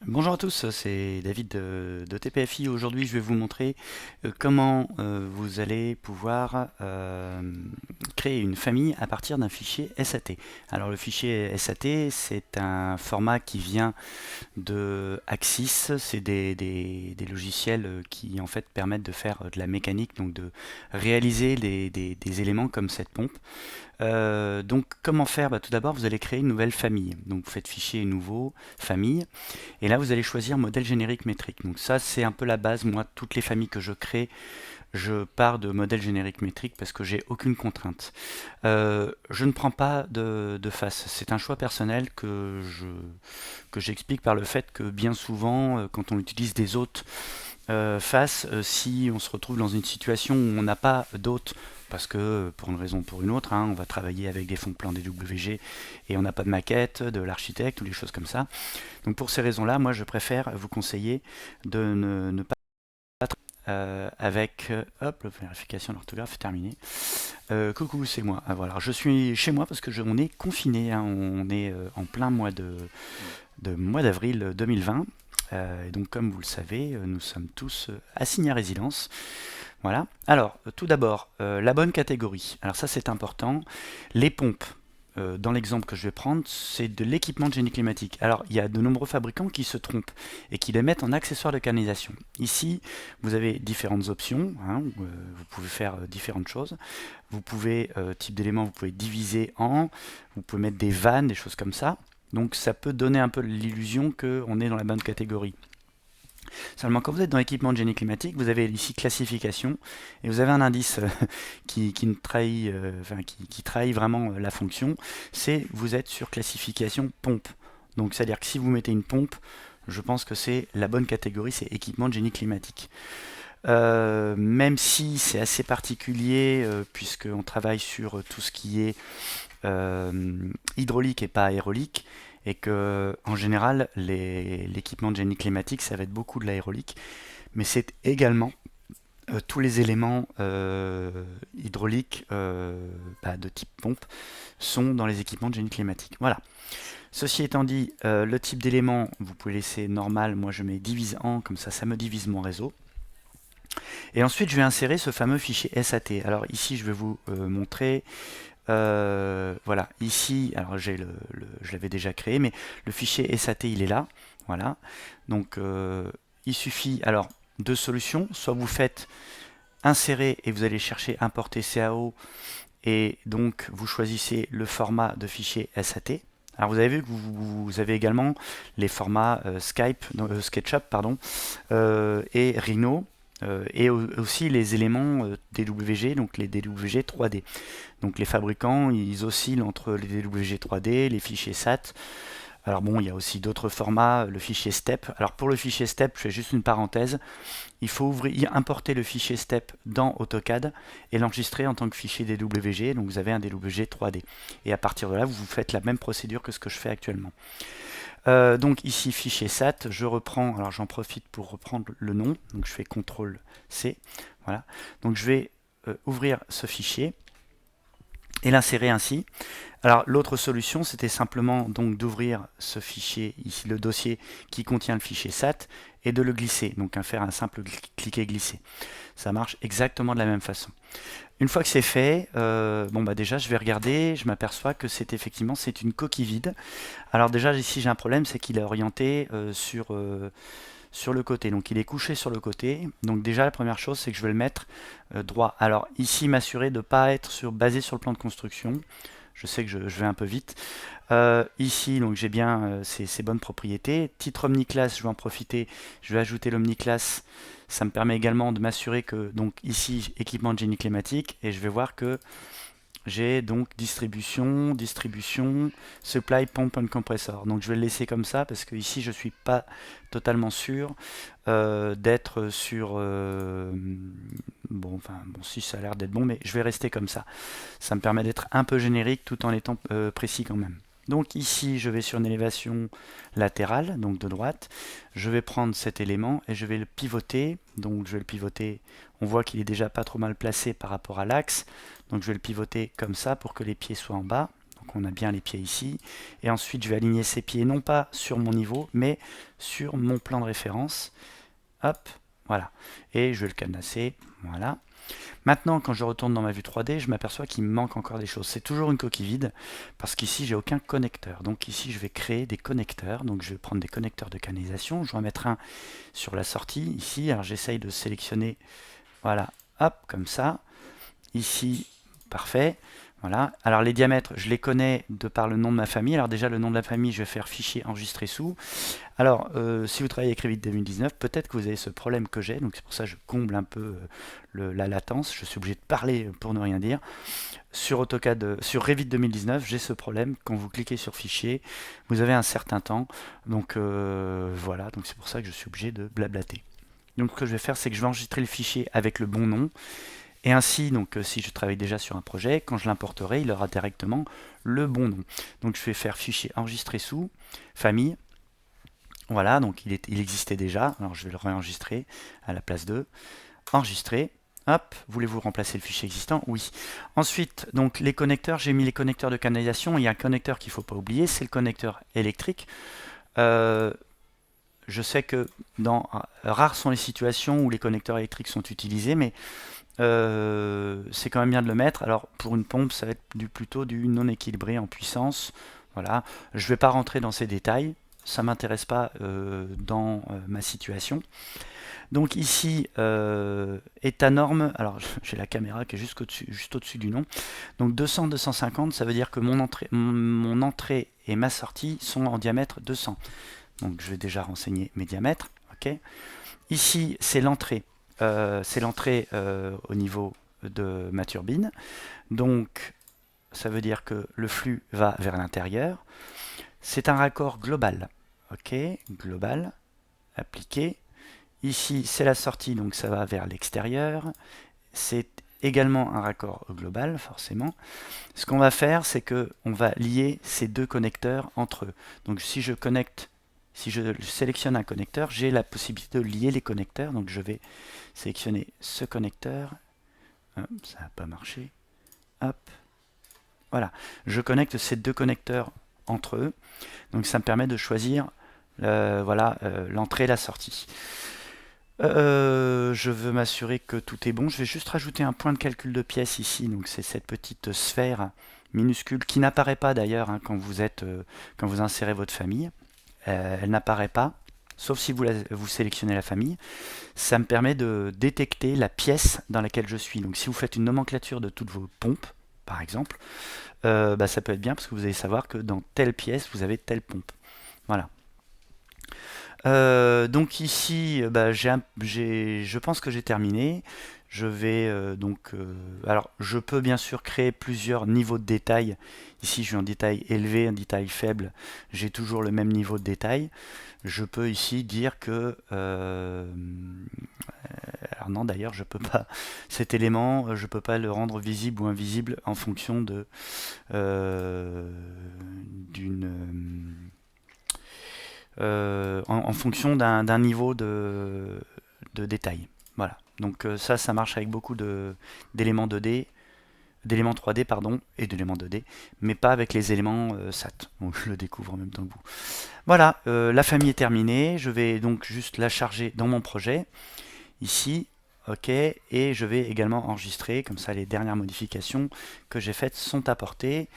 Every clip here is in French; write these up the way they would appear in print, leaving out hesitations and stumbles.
Bonjour à tous, c'est David de TPFI. Aujourd'hui, je vais vous montrer comment vous allez pouvoir créer une famille à partir d'un fichier SAT. Alors le fichier SAT, c'est un format qui vient de Axis. C'est des logiciels qui en fait permettent de faire de la mécanique, donc de réaliser des éléments comme cette pompe. Donc comment faire? Tout d'abord, vous allez créer une nouvelle famille. Donc vous faites fichier nouveau, famille. Et là, vous allez choisir modèle générique métrique. Donc ça, c'est un peu la base. Moi, toutes les familles que je crée, je pars de modèle générique métrique parce que j'ai aucune contrainte. Je ne prends pas de face. C'est un choix personnel que j'explique par le fait que bien souvent, quand on utilise des hôtes face, si on se retrouve dans une situation où on n'a pas d'hôte, parce que pour une raison ou pour une autre, on va travailler avec des fonds de plan DWG et on n'a pas de maquette, de l'architecte ou des choses comme ça. Donc pour ces raisons-là, moi je préfère vous conseiller de ne pas avec hop, la vérification d'orthographe est terminée. Coucou, c'est moi. Ah, voilà, je suis chez moi parce que on est confiné. On est en plein mois d'avril 2020. Et donc, comme vous le savez, nous sommes tous assignés à résidence. Voilà. Alors, tout d'abord, la bonne catégorie. Alors ça, c'est important. Les pompes. Dans l'exemple que je vais prendre, c'est de l'équipement de génie climatique. Alors, il y a de nombreux fabricants qui se trompent et qui les mettent en accessoires de canalisation. Ici, vous avez différentes options. Vous pouvez faire différentes choses. Vous pouvez, type d'élément, vous pouvez diviser en, vous pouvez mettre des vannes, des choses comme ça. Donc, ça peut donner un peu l'illusion qu'on est dans la bonne catégorie. Seulement, quand vous êtes dans l'équipement de génie climatique, vous avez ici classification et vous avez un indice qui trahit, qui trahit vraiment la fonction. C'est vous êtes sur classification pompe. Donc, c'est-à-dire que si vous mettez une pompe, je pense que c'est la bonne catégorie, c'est équipement de génie climatique. Même si c'est assez particulier, puisqu'on travaille sur tout ce qui est hydraulique et pas aérolique, et que en général l'équipement de génie climatique ça va être beaucoup de l'aérolique, mais c'est également tous les éléments hydrauliques de type pompe sont dans les équipements de génie climatique. Voilà. Ceci étant dit, le type d'élément, vous pouvez laisser normal, moi je mets divise en, comme ça me divise mon réseau. Et ensuite je vais insérer ce fameux fichier SAT. Alors ici je vais vous montrer. Voilà, ici, alors je l'avais déjà créé, mais le fichier SAT il est là. Voilà, donc il suffit alors deux solutions. Soit vous faites insérer et vous allez chercher importer CAO et donc vous choisissez le format de fichier SAT. Alors vous avez vu que vous avez également les formats SketchUp pardon, et Rhino. Et aussi les éléments DWG, donc les DWG 3D. Donc les fabricants, ils oscillent entre les DWG 3D, les fichiers SAT. Alors bon, il y a aussi d'autres formats, le fichier STEP. Alors pour le fichier STEP, je fais juste une parenthèse. Il faut importer le fichier STEP dans AutoCAD et l'enregistrer en tant que fichier DWG. Donc vous avez un DWG 3D. Et à partir de là, vous faites la même procédure que ce que je fais actuellement. Donc ici, fichier SAT, je reprends, alors j'en profite pour reprendre le nom. Donc je fais CTRL C. Voilà. Donc je vais ouvrir ce fichier et l'insérer ainsi. Alors l'autre solution, c'était simplement donc d'ouvrir ce fichier, ici le dossier qui contient le fichier SAT, et de le glisser, donc faire un simple cliquer glisser. Ça marche exactement de la même façon. Une fois que c'est fait, déjà je vais regarder, je m'aperçois que c'est une coquille vide. Alors déjà ici j'ai un problème, c'est qu'il est orienté sur le côté, donc il est couché sur le côté. Donc déjà la première chose c'est que je vais le mettre droit. Alors ici m'assurer de ne pas être basé sur le plan de construction. Je sais que je vais un peu vite. Ici, donc j'ai bien ces bonnes propriétés. Titre omniclass, je vais en profiter. Je vais ajouter l'omniclass. Ça me permet également de m'assurer que, donc ici, équipement de génie climatique. Et je vais voir que j'ai donc distribution, supply, pump and compressor. Donc je vais le laisser comme ça parce que ici je suis pas totalement sûr d'être sur si ça a l'air d'être bon, mais je vais rester comme ça. Ça me permet d'être un peu générique tout en étant précis quand même. Donc ici je vais sur une élévation latérale, donc de droite. Je vais prendre cet élément et je vais le pivoter. Donc je vais le pivoter. On voit qu'il est déjà pas trop mal placé par rapport à l'axe. Donc je vais le pivoter comme ça pour que les pieds soient en bas. Donc donc on a bien les pieds ici. Et ensuite, je vais aligner ces pieds non pas sur mon niveau, mais sur mon plan de référence. Hop, voilà. Et je vais le cadenasser, voilà. Maintenant, quand je retourne dans ma vue 3D, je m'aperçois qu'il me manque encore des choses. C'est toujours une coquille vide, parce qu'ici, j'ai aucun connecteur. Donc ici, je vais créer des connecteurs. Donc je vais prendre des connecteurs de canalisation. Je vais en mettre un sur la sortie, ici. Alors j'essaye de sélectionner, voilà, hop, comme ça. Ici, parfait. Voilà. Alors les diamètres, je les connais de par le nom de ma famille. Alors déjà, le nom de la famille, je vais faire fichier enregistré sous. Alors, si vous travaillez avec Revit 2019, peut-être que vous avez ce problème que j'ai. Donc c'est pour ça que je comble un peu la latence. Je suis obligé de parler pour ne rien dire. Sur AutoCAD, sur Revit 2019, j'ai ce problème. Quand vous cliquez sur fichier, vous avez un certain temps. Donc voilà. Donc c'est pour ça que je suis obligé de blablater. Donc ce que je vais faire, c'est que je vais enregistrer le fichier avec le bon nom. Et ainsi, donc, si je travaille déjà sur un projet, quand je l'importerai, il aura directement le bon nom. Donc je vais faire fichier enregistré sous, famille. Voilà, donc il existait déjà. Alors je vais le réenregistrer à la place de enregistrer. Hop, voulez-vous remplacer le fichier existant? Oui. Ensuite, donc les connecteurs, j'ai mis les connecteurs de canalisation. Il y a un connecteur qu'il ne faut pas oublier, c'est le connecteur électrique. Je sais que rares sont les situations où les connecteurs électriques sont utilisés, mais c'est quand même bien de le mettre. Alors pour une pompe, ça va être plutôt du non équilibré en puissance. Voilà, je ne vais pas rentrer dans ces détails, ça ne m'intéresse pas dans ma situation. Donc ici, état norme, alors j'ai la caméra qui est juste au-dessus du nom. Donc 200, 250, ça veut dire que mon entrée et ma sortie sont en diamètre 200. Donc je vais déjà renseigner mes diamètres. Ok. Ici, c'est l'entrée. Au niveau de ma turbine. Donc, ça veut dire que le flux va vers l'intérieur. C'est un raccord global. Ok, global, appliqué. Ici, c'est la sortie, donc ça va vers l'extérieur. C'est également un raccord global, forcément. Ce qu'on va faire, c'est que on va lier ces deux connecteurs entre eux. Donc, si je sélectionne un connecteur, j'ai la possibilité de lier les connecteurs. Donc je vais sélectionner ce connecteur. Hop, ça n'a pas marché. Hop. Voilà. Je connecte ces deux connecteurs entre eux. Donc ça me permet de choisir l'entrée et la sortie. Je veux m'assurer que tout est bon. Je vais juste rajouter un point de calcul de pièces ici. Donc c'est cette petite sphère minuscule qui n'apparaît pas d'ailleurs quand vous insérez votre famille. Elle n'apparaît pas, sauf si vous sélectionnez la famille. Ça me permet de détecter la pièce dans laquelle je suis. Donc si vous faites une nomenclature de toutes vos pompes, par exemple, ça peut être bien parce que vous allez savoir que dans telle pièce, vous avez telle pompe. Voilà. Donc ici, je pense que j'ai terminé. Je vais alors je peux bien sûr créer plusieurs niveaux de détail. Ici je suis en détail élevé, un détail faible. J'ai toujours le même niveau de détail. Je peux ici dire que alors non d'ailleurs je peux pas cet élément, je peux pas le rendre visible ou invisible en fonction de en fonction d'un niveau de détail. Voilà. Donc ça marche avec beaucoup d'éléments 2D, d'éléments 3D pardon, et d'éléments 2D, mais pas avec les éléments SAT. Donc je le découvre en même temps que vous. Voilà, la famille est terminée. Je vais donc juste la charger dans mon projet ici. Ok, et je vais également enregistrer, comme ça les dernières modifications que j'ai faites sont apportées.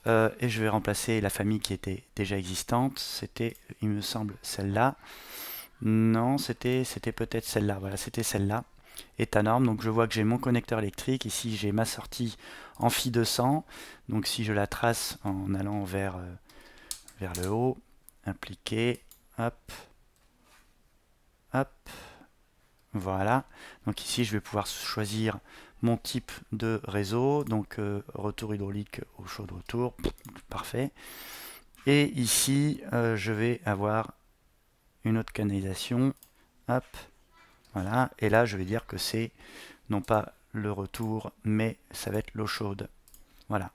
Et je vais remplacer la famille qui était déjà existante. C'était, il me semble, celle-là. Non, c'était peut-être celle-là. Voilà, c'était celle-là. État norme. Donc je vois que j'ai mon connecteur électrique. Ici, j'ai ma sortie en Phi 200. Donc si je la trace en allant vers le haut, appliquer, hop, hop, voilà. Donc ici, je vais pouvoir choisir mon type de réseau. Donc retour hydraulique au chaud de retour. Parfait. Et ici, je vais avoir une autre canalisation. Hop. Voilà. Et là, je vais dire que c'est non pas le retour, mais ça va être l'eau chaude. Voilà.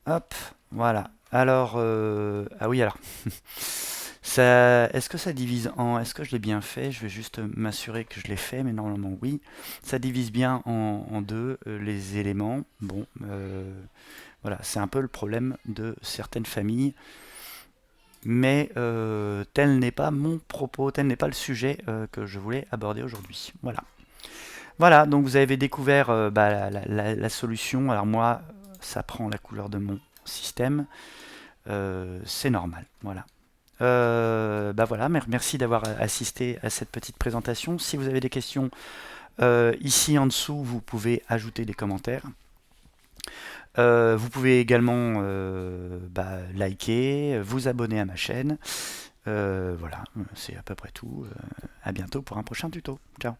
Hop. Voilà. Alors, ah oui, alors. Est-ce que ça divise en... Est-ce que je l'ai bien fait? Je vais juste m'assurer que je l'ai fait, mais normalement oui. Ça divise bien en deux les éléments. Bon, Voilà, c'est un peu le problème de certaines familles. Mais tel n'est pas mon propos, tel n'est pas le sujet que je voulais aborder aujourd'hui. Voilà. Voilà, donc vous avez découvert la solution. Alors moi, ça prend la couleur de mon système. C'est normal. Voilà. Voilà, merci d'avoir assisté à cette petite présentation. Si vous avez des questions, ici en dessous, vous pouvez ajouter des commentaires. Vous pouvez également liker, vous abonner à ma chaîne. Voilà, c'est à peu près tout. À bientôt pour un prochain tuto. Ciao.